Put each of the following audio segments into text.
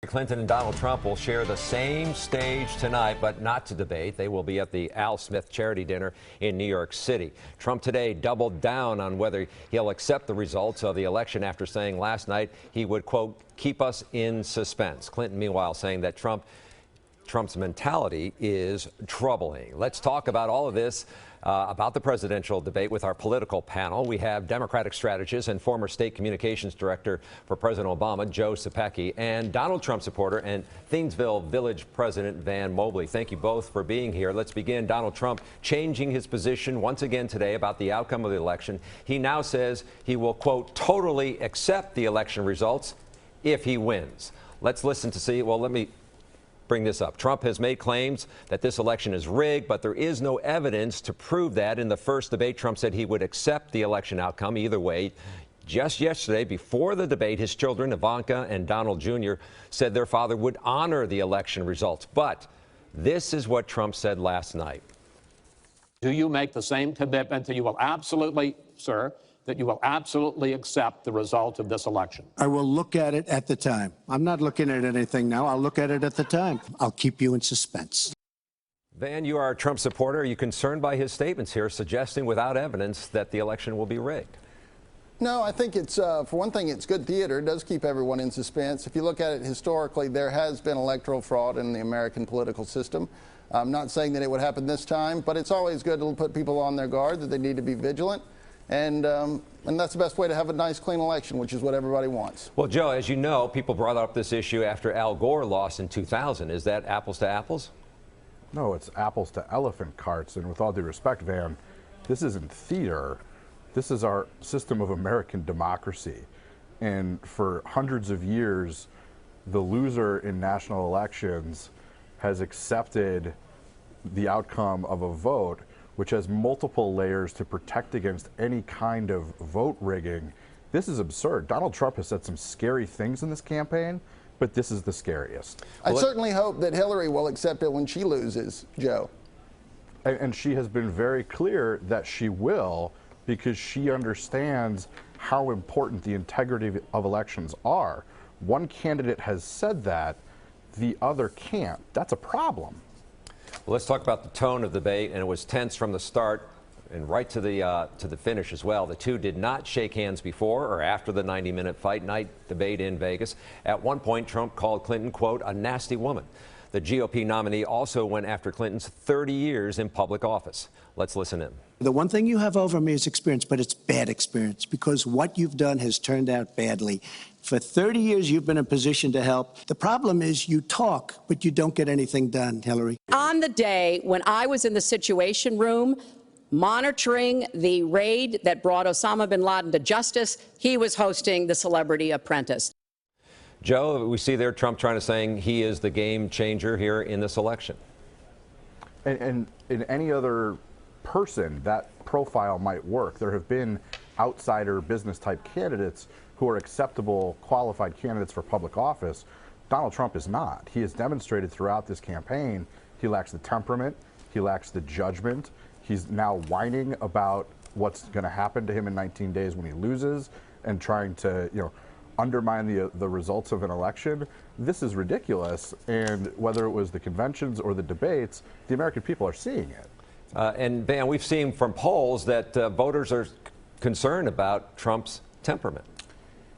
Clinton and Donald Trump will share the same stage tonight, but not to debate. They will be at the Al Smith charity dinner in New York City. Trump today doubled down on whether he'll accept the results of the election after saying last night he would, quote, keep us in suspense. Clinton, meanwhile, saying that Trump's mentality is troubling. Let's talk about all of this, about the presidential debate with our political panel. We have Democratic strategist and former state communications director for President Obama, Joe Sapecki, and Donald Trump supporter and Thiensville Village President Van Mobley. Thank you both for being here. Let's begin. Donald Trump changing his position once again today about the outcome of the election. He now says he will, quote, totally accept the election results if he wins. Let's listen to see. Well, let me bring this up. Trump has made claims that this election is rigged, but there is no evidence to prove that. In the first debate, Trump said he would accept the election outcome either way. Just yesterday, before the debate, his children, Ivanka and Donald Jr., said their father would honor the election results. But this is what Trump said last night. Do you make the same commitment that you will absolutely, sir, that you will absolutely accept the result of this election? I will look at it at the time. I'm not looking at anything now. I'll look at it at the time. I'll keep you in suspense. Van, you are a Trump supporter. Are you concerned by his statements here suggesting without evidence that the election will be rigged? No, I think it's, for one thing, it's good theater. It does keep everyone in suspense. If you look at it historically, there has been electoral fraud in the American political system. I'm not saying that it would happen this time, but it's always good to put people on their guard, that they need to be vigilant. And that's the best way to have a nice, clean election, which is what everybody wants. Well, Joe, as you know, people brought up this issue after Al Gore lost in 2000. Is that apples to apples? No, it's apples to elephant carts. And with all due respect, Van, this isn't theater. This is our system of American democracy. And for hundreds of years, the loser in national elections has accepted the outcome of a vote, which has multiple layers to protect against any kind of vote rigging. This is absurd. Donald Trump has said some scary things in this campaign, but this is the scariest. I certainly hope that Hillary will accept it when she loses, Joe. And she has been very clear that she will, because she understands how important the integrity of elections are. One candidate has said that, the other can't. That's a problem. Well, let's talk about the tone of the debate, and it was tense from the start and right to the finish as well. The two did not shake hands before or after the 90-minute fight night debate in Vegas. At one point, Trump called Clinton, quote, a nasty woman. The GOP nominee also went after Clinton's 30 years in public office. Let's listen in. The one thing you have over me is experience, but it's bad experience because what you've done has turned out badly. For 30 years, you've been in a position to help. The problem is you talk, but you don't get anything done, Hillary. On the day when I was in the Situation Room monitoring the raid that brought Osama bin Laden to justice, he was hosting the Celebrity Apprentice. Joe, we see there Trump trying to saying he is the game changer here in this election. And in any other person, that profile might work. There have been outsider business type candidates who are acceptable, qualified candidates for public office. Donald Trump is not. He has demonstrated throughout this campaign he lacks the temperament, he lacks the judgment. He's now whining about what's going to happen to him in 19 days when he loses and trying to, undermine the results of an election. This is ridiculous, and whether it was the conventions or the debates, the American people are seeing it. And Van, we've seen from polls that voters are concerned about Trump's temperament.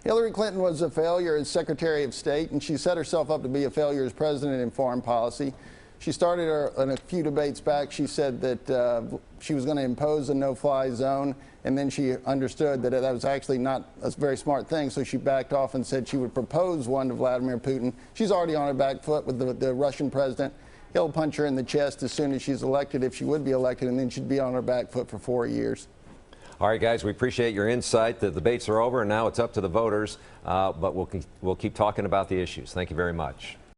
Hillary Clinton was a failure as Secretary of State, and she set herself up to be a failure as president in foreign policy. She started in a few debates back. She said that she was going to impose a no-fly zone, and then she understood that that was actually not a very smart thing, so she backed off and said she would propose one to Vladimir Putin. She's already on her back foot with the Russian president. He'll punch her in the chest as soon as she's elected, if she would be elected, and then she'd be on her back foot for 4 years. All right, guys, we appreciate your insight. The debates are over, and now it's up to the voters, but we'll keep talking about the issues. Thank you very much.